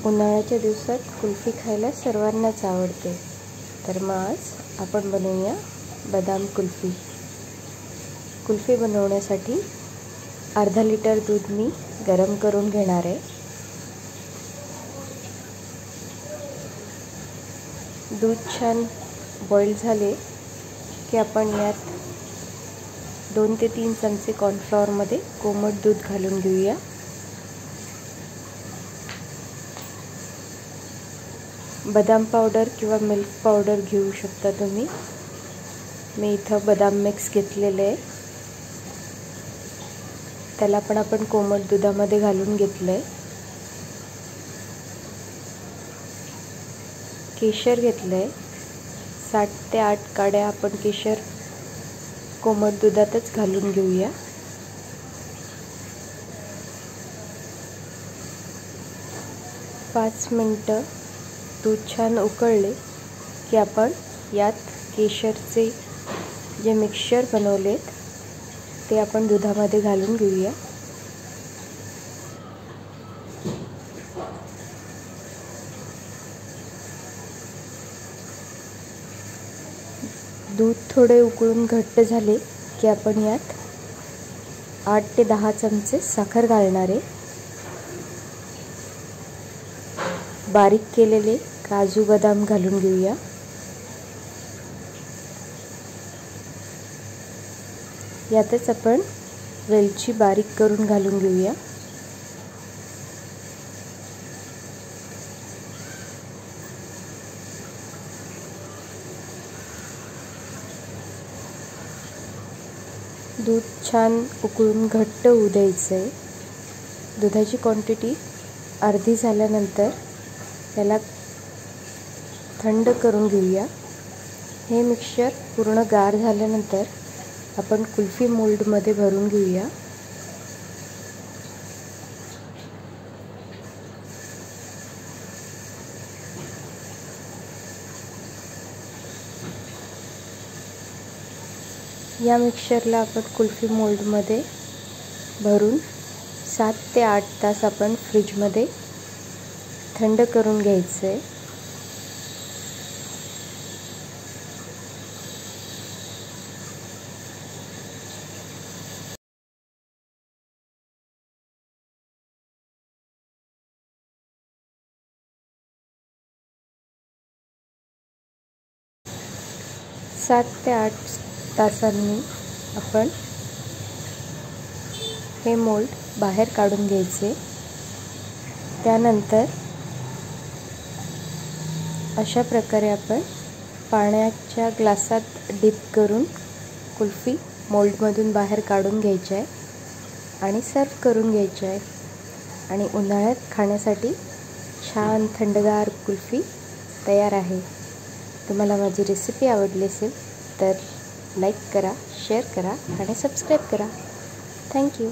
उन्हाळ्याच्या दिवसात कुल्फी खायला सर्वांनाच आवडते. तर मग आज आपण बनवूया बदाम कुल्फी. कुल्फी बनवण्यासाठी अर्धा लिटर दूध मी गरम करून घेणार आहे. दूध छान बॉईल झाले की आपण यात 2 ते 3 चमचे कॉर्नफ्लॉवरमध्ये कोमट दूध घालून घेऊया. बदाम पावडर किंवा मिल्क पावडर घेऊ शकता तुम्ही. मी इथं बदाम मिक्स घेतलेले आहे, त्याला पण आपण कोमट दुधामध्ये घालून घेतलं आहे. केशर घेतलं आहे, 7 ते 8 काड्या आपण केशर कोमट दुधातच घालून घेऊया. पाच मिनिटं दूध छान उकळले की आपण यात केशरचे जे मिक्सचर बनवलेत ते आपण दुधामध्ये घालून घेऊया. दूध थोडे उकळून घट्ट झाले की आपण यात 8 ते 10 चमचे साखर घालणार आहे. बारीक केलेले काजू बदाम घालून घेऊया. यातच आपण वेलची बारीक करून घालून घेऊया. दूध छान उकळून घट्ट होऊ द्यायचं आहे. दुधाची क्वांटिटी अर्धी झाल्यानंतर त्याला थंड करून घेऊया. हे मिक्सचर पूर्ण गार झाल्यानंतर आपण कुल्फी मोल्डमध्ये भरून घेऊया. या मिक्सचरला आपण कुल्फी मोल्डमध्ये भरून 7 ते 8 तास आपण फ्रीजमध्ये थंड करून घ्यायचं आहे. सात ते 8 तासांनी आपण हे मोल्ड बाहेर काढून घ्यायचे. त्यानंतर अशा प्रकारे आपण पाण्याच्या ग्लासात डिप करून कुल्फी मोल्डमधून बाहेर काढून घ्यायची आहे आणि सर्व करून घ्यायची आहे. आणि उन्हाळ्यात खाण्यासाठी छान थंडगार कुल्फी तयार आहे. तुम्हाला माझी रेसिपी आवडली असेल तर लाईक करा, शेअर करा आणि सबस्क्राईब करा. थँक्यू.